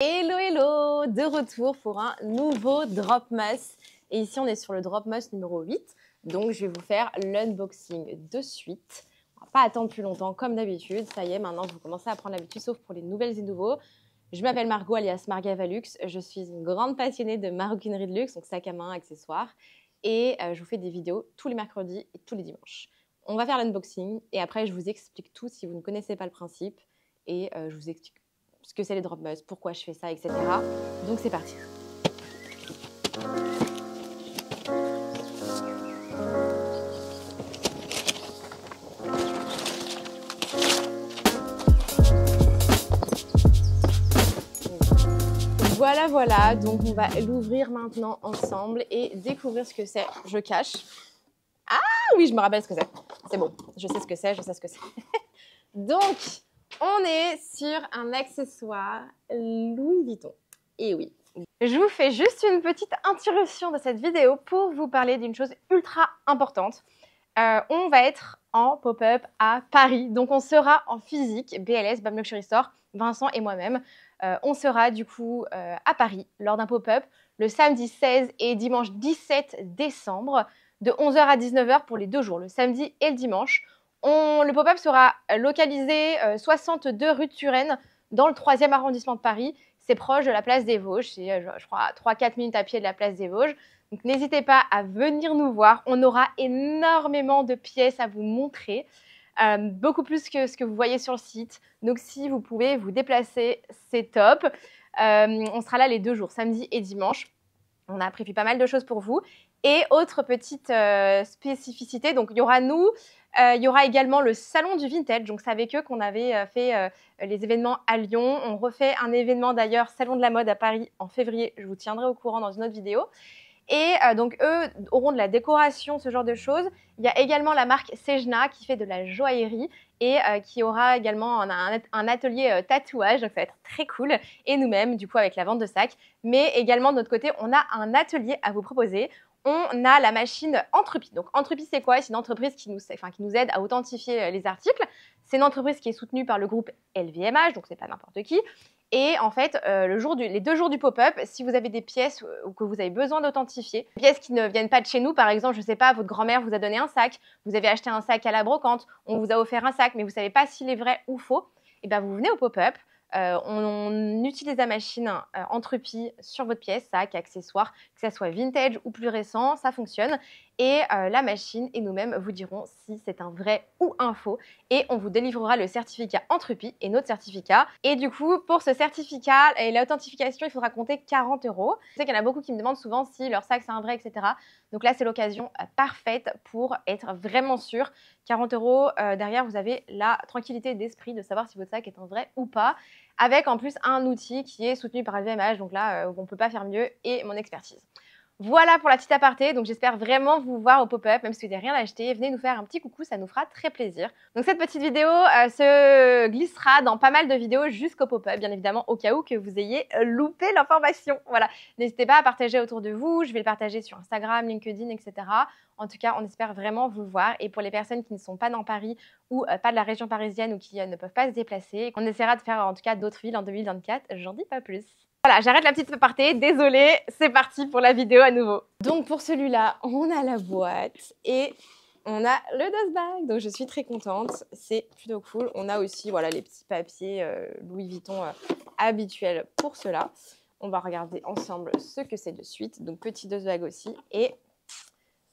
Hello hello, de retour pour un nouveau Dropmas. Et ici on est sur le Dropmas numéro 8. Donc je vais vous faire l'unboxing de suite. On va pas attendre plus longtemps comme d'habitude. Ça y est, maintenant vous commencez à prendre l'habitude, sauf pour les nouvelles et nouveaux. Je m'appelle Margot alias Margavalux. Je suis une grande passionnée de maroquinerie de luxe, donc sac à main, accessoires. Et je vous fais des vidéos tous les mercredis et tous les dimanches. On va faire l'unboxing et après je vous explique tout si vous ne connaissez pas le principe. Et je vous explique ce que c'est les Dropmas, pourquoi je fais ça, etc. Donc c'est parti. Voilà, donc on va l'ouvrir maintenant ensemble et découvrir ce que c'est. Je cache. Ah oui, je me rappelle ce que c'est. C'est bon, je sais ce que c'est, Donc, on est sur un accessoire Louis Vuitton. Et oui, je vous fais juste une petite interruption de cette vidéo pour vous parler d'une chose ultra importante. On va être en pop-up à Paris. Donc, on sera en physique, BLS, Bam Luxury Store, Vincent et moi-même. On sera du coup à Paris lors d'un pop-up le samedi 16 et dimanche 17 décembre de 11h à 19h pour les 2 jours, le samedi et le dimanche. Le pop-up sera localisé 62 rue de Turenne dans le 3e arrondissement de Paris. C'est proche de la place des Vosges, c'est je crois 3-4 minutes à pied de la place des Vosges. Donc n'hésitez pas à venir nous voir, on aura énormément de pièces à vous montrer. Beaucoup plus que ce que vous voyez sur le site. Donc si vous pouvez vous déplacer, c'est top. On sera là les 2 jours, samedi et dimanche. On a prévu pas mal de choses pour vous. Et autre petite spécificité, donc il y aura nous, il y aura également le salon du vintage. Donc c'est avec eux qu'on avait fait les événements à Lyon. On refait un événement d'ailleurs, salon de la mode à Paris en février. Je vous tiendrai au courant dans une autre vidéo. Et donc, eux auront de la décoration, ce genre de choses. Il y a également la marque Sejna qui fait de la joaillerie et qui aura également un atelier tatouage. Donc, ça va être très cool. Et nous-mêmes, du coup, avec la vente de sacs. Mais également, de notre côté, on a un atelier à vous proposer. On a la machine Entrepie. Donc, Entrepie, c'est quoi? C'est une entreprise qui nous aide à authentifier les articles. C'est une entreprise qui est soutenue par le groupe LVMH, donc c'est pas n'importe qui. Et en fait, les 2 jours du pop-up, si vous avez des pièces ou que vous avez besoin d'authentifier, des pièces qui ne viennent pas de chez nous, par exemple, je ne sais pas, votre grand-mère vous a donné un sac, vous avez acheté un sac à la brocante, on vous a offert un sac, mais vous ne savez pas s'il est vrai ou faux, et bien vous venez au pop-up, on utilise la machine Entrepie sur votre pièce, sac, accessoire, que ça soit vintage ou plus récent, ça fonctionne. Et la machine et nous-mêmes vous dirons si c'est un vrai ou un faux. Et on vous délivrera le certificat Entrepie et notre certificat. Et du coup, pour ce certificat et l'authentification, il faudra compter 40 €. Je sais qu'il y en a beaucoup qui me demandent souvent si leur sac c'est un vrai, etc. Donc là, c'est l'occasion parfaite pour être vraiment sûr. 40 € derrière, vous avez la tranquillité d'esprit de savoir si votre sac est un vrai ou pas. Avec en plus un outil qui est soutenu par LVMH. Donc là, on ne peut pas faire mieux et mon expertise. Voilà pour la petite aparté, donc j'espère vraiment vous voir au pop-up, même si vous n'avez rien acheté, venez nous faire un petit coucou, ça nous fera très plaisir. Donc cette petite vidéo se glissera dans pas mal de vidéos jusqu'au pop-up, bien évidemment, au cas où que vous ayez loupé l'information. Voilà, n'hésitez pas à partager autour de vous, je vais le partager sur Instagram, LinkedIn, etc. En tout cas, on espère vraiment vous voir. Et pour les personnes qui ne sont pas dans Paris ou pas de la région parisienne ou qui ne peuvent pas se déplacer, on essaiera de faire en tout cas d'autres villes en 2024, j'en dis pas plus. Voilà, j'arrête la petite aparté, désolée, c'est parti pour la vidéo à nouveau. Donc pour celui-là, on a la boîte et on a le dust bag, donc je suis très contente, c'est plutôt cool. On a aussi voilà, les petits papiers Louis Vuitton habituels pour cela. On va regarder ensemble ce que c'est de suite, donc petit dust bag aussi. Et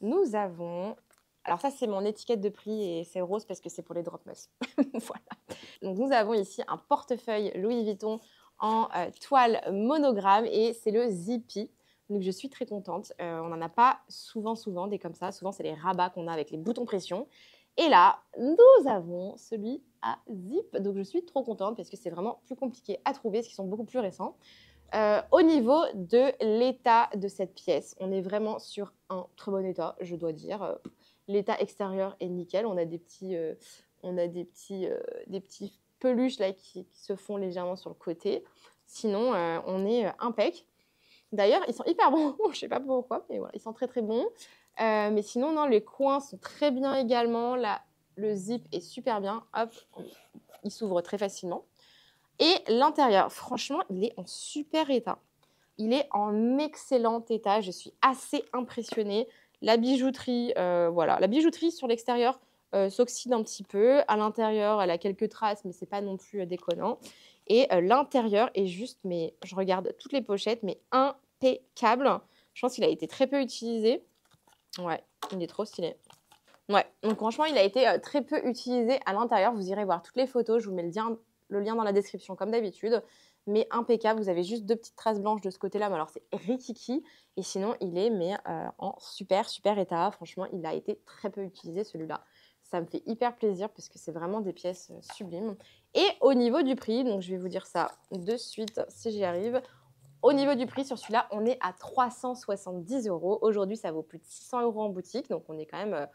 nous avons, alors ça c'est mon étiquette de prix et c'est rose parce que c'est pour les Dropmas. Voilà. Donc nous avons ici un portefeuille Louis Vuitton en toile monogramme et c'est le Zippy. Donc je suis très contente. On n'en a pas souvent des comme ça. Souvent c'est les rabats qu'on a avec les boutons pression. Et là, nous avons celui à zip. Donc je suis trop contente parce que c'est vraiment plus compliqué à trouver parce qu'ils sont beaucoup plus récents. Au niveau de l'état de cette pièce, on est vraiment sur un très bon état, je dois dire. L'état extérieur est nickel. On a des petits peluches là qui se font légèrement sur le côté. Sinon, on est impec. D'ailleurs, ils sont hyper bons. Je ne sais pas pourquoi, mais voilà, ils sont très très bons. Mais sinon, non, les coins sont très bien également. Là, le zip est super bien. Hop, il s'ouvre très facilement. Et l'intérieur, franchement, il est en super état. Il est en excellent état. Je suis assez impressionnée. La bijouterie, voilà. La bijouterie sur l'extérieur s'oxyde un petit peu. À l'intérieur, elle a quelques traces, mais c'est pas non plus déconnant. Et l'intérieur est juste, mais je regarde toutes les pochettes, mais impeccable. Je pense qu'il a été très peu utilisé. Ouais, il est trop stylé. Ouais, donc franchement, il a été très peu utilisé à l'intérieur. Vous irez voir toutes les photos. Je vous mets le lien dans la description comme d'habitude. Mais impeccable, vous avez juste 2 petites traces blanches de ce côté-là. Mais alors, c'est rikiki. Et sinon, il est en super, super état. Franchement, il a été très peu utilisé, celui-là. Ça me fait hyper plaisir parce que c'est vraiment des pièces sublimes. Et au niveau du prix, donc je vais vous dire ça de suite si j'y arrive. Au niveau du prix, sur celui-là, on est à 370 €. Aujourd'hui, ça vaut plus de 600 € en boutique. Donc, on est quand même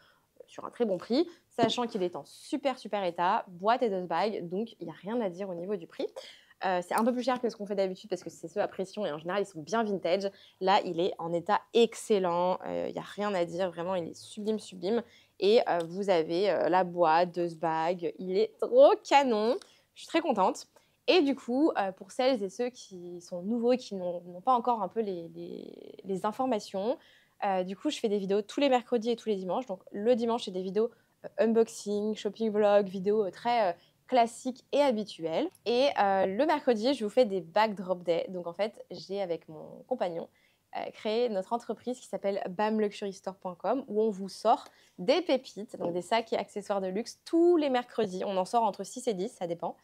sur un très bon prix, sachant qu'il est en super, super état, boîte et dust bag. Donc, il n'y a rien à dire au niveau du prix. C'est un peu plus cher que ce qu'on fait d'habitude parce que c'est ceux à pression et en général, ils sont bien vintage. Là, il est en état excellent. Il n'y a rien à dire. Vraiment, il est sublime, sublime. Et vous avez la boîte, dust bag. Il est trop canon. Je suis très contente. Et du coup, pour celles et ceux qui sont nouveaux et qui n'ont pas encore un peu les informations, du coup, je fais des vidéos tous les mercredis et tous les dimanches. Donc, le dimanche, c'est des vidéos unboxing, shopping vlog, vidéos très classiques et habituelles. Et le mercredi, je vous fais des backdrop day. Donc, en fait, j'ai avec mon compagnon créé notre entreprise qui s'appelle bamluxurystore.com où on vous sort des pépites, donc des sacs et accessoires de luxe tous les mercredis. On en sort entre 6 et 10, ça dépend.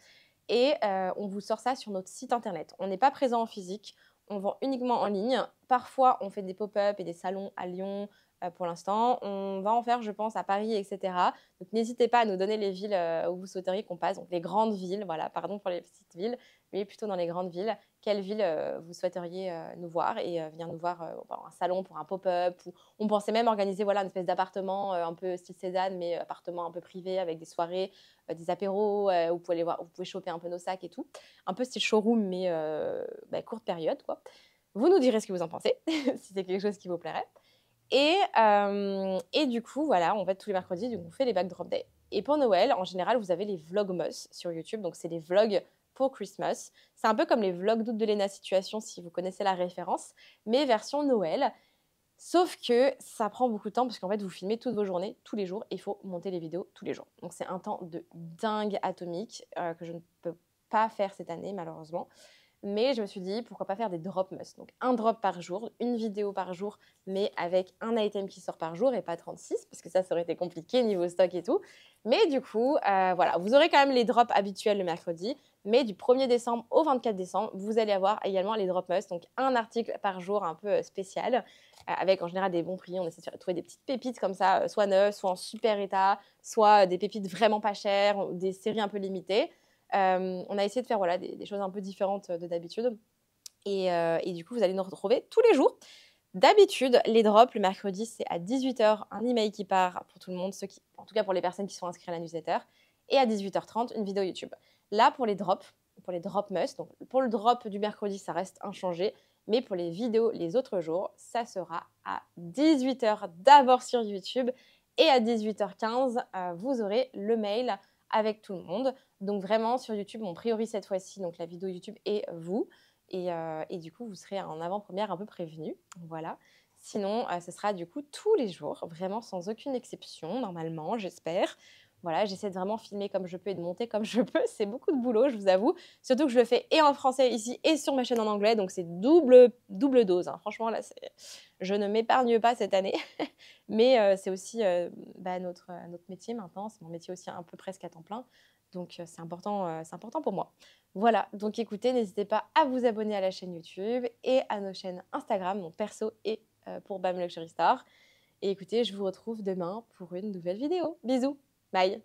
Et on vous sort ça sur notre site internet. On n'est pas présent en physique, on vend uniquement en ligne. Parfois, on fait des pop-up et des salons à Lyon pour l'instant. On va en faire, je pense, à Paris, etc. Donc, n'hésitez pas à nous donner les villes où vous souhaiteriez qu'on passe. Donc, les grandes villes, voilà, pardon pour les petites villes, mais plutôt dans les grandes villes. Quelle ville vous souhaiteriez nous voir et venir nous voir un salon pour un pop-up. Ou on pensait même organiser voilà, une espèce d'appartement un peu style Cézanne, mais appartement un peu privé avec des soirées, des apéros, où vous pouvez aller voir, vous pouvez choper un peu nos sacs et tout. Un peu style showroom, mais courte période, quoi. Vous nous direz ce que vous en pensez, si c'est quelque chose qui vous plairait. Et du coup, voilà, en fait, tous les mercredis, on fait les backdrop day. Et pour Noël, en général, vous avez les vlogmas sur YouTube. Donc, c'est des vlogs pour Christmas. C'est un peu comme les vlogs d'août de Lena Situation, si vous connaissez la référence, mais version Noël. Sauf que ça prend beaucoup de temps parce qu'en fait, vous filmez toutes vos journées, tous les jours, et il faut monter les vidéos tous les jours. Donc, c'est un temps de dingue atomique que je ne peux pas faire cette année, malheureusement. Mais je me suis dit, pourquoi pas faire des drop must. Donc, un drop par jour, une vidéo par jour, mais avec un item qui sort par jour et pas 36, parce que ça aurait été compliqué niveau stock et tout. Mais du coup, voilà, vous aurez quand même les drops habituels le mercredi, mais du 1er décembre au 24 décembre, vous allez avoir également les drop must, donc un article par jour un peu spécial, avec en général des bons prix. On essaie de trouver des petites pépites comme ça, soit neuves, soit en super état, soit des pépites vraiment pas chères, des séries un peu limitées. On a essayé de faire voilà, des choses un peu différentes de d'habitude. Et du coup, vous allez nous retrouver tous les jours. D'habitude, les drops, le mercredi, c'est à 18h, un email qui part pour tout le monde, en tout cas pour les personnes qui sont inscrites à la newsletter. Et à 18h30, une vidéo YouTube. Là, pour les drop must, donc pour le drop du mercredi, ça reste inchangé. Mais pour les vidéos les autres jours, ça sera à 18h d'abord sur YouTube. Et à 18h15, vous aurez le mail avec tout le monde. Donc vraiment, sur YouTube, on priorise cette fois-ci donc la vidéo YouTube et vous. Et du coup, vous serez en avant-première un peu prévenu. Voilà. Sinon, ce sera du coup tous les jours, vraiment sans aucune exception, normalement, j'espère. Voilà, j'essaie de vraiment filmer comme je peux et de monter comme je peux. C'est beaucoup de boulot, je vous avoue. Surtout que je le fais et en français ici et sur ma chaîne en anglais. Donc, c'est double dose. Hein. Franchement, là, je ne m'épargne pas cette année. Mais c'est aussi notre métier maintenant. C'est mon métier aussi un peu presque à temps plein. Donc, c'est important pour moi. Voilà, donc écoutez, n'hésitez pas à vous abonner à la chaîne YouTube et à nos chaînes Instagram, mon perso et pour Bam Luxury Store. Et écoutez, je vous retrouve demain pour une nouvelle vidéo. Bisous, bye!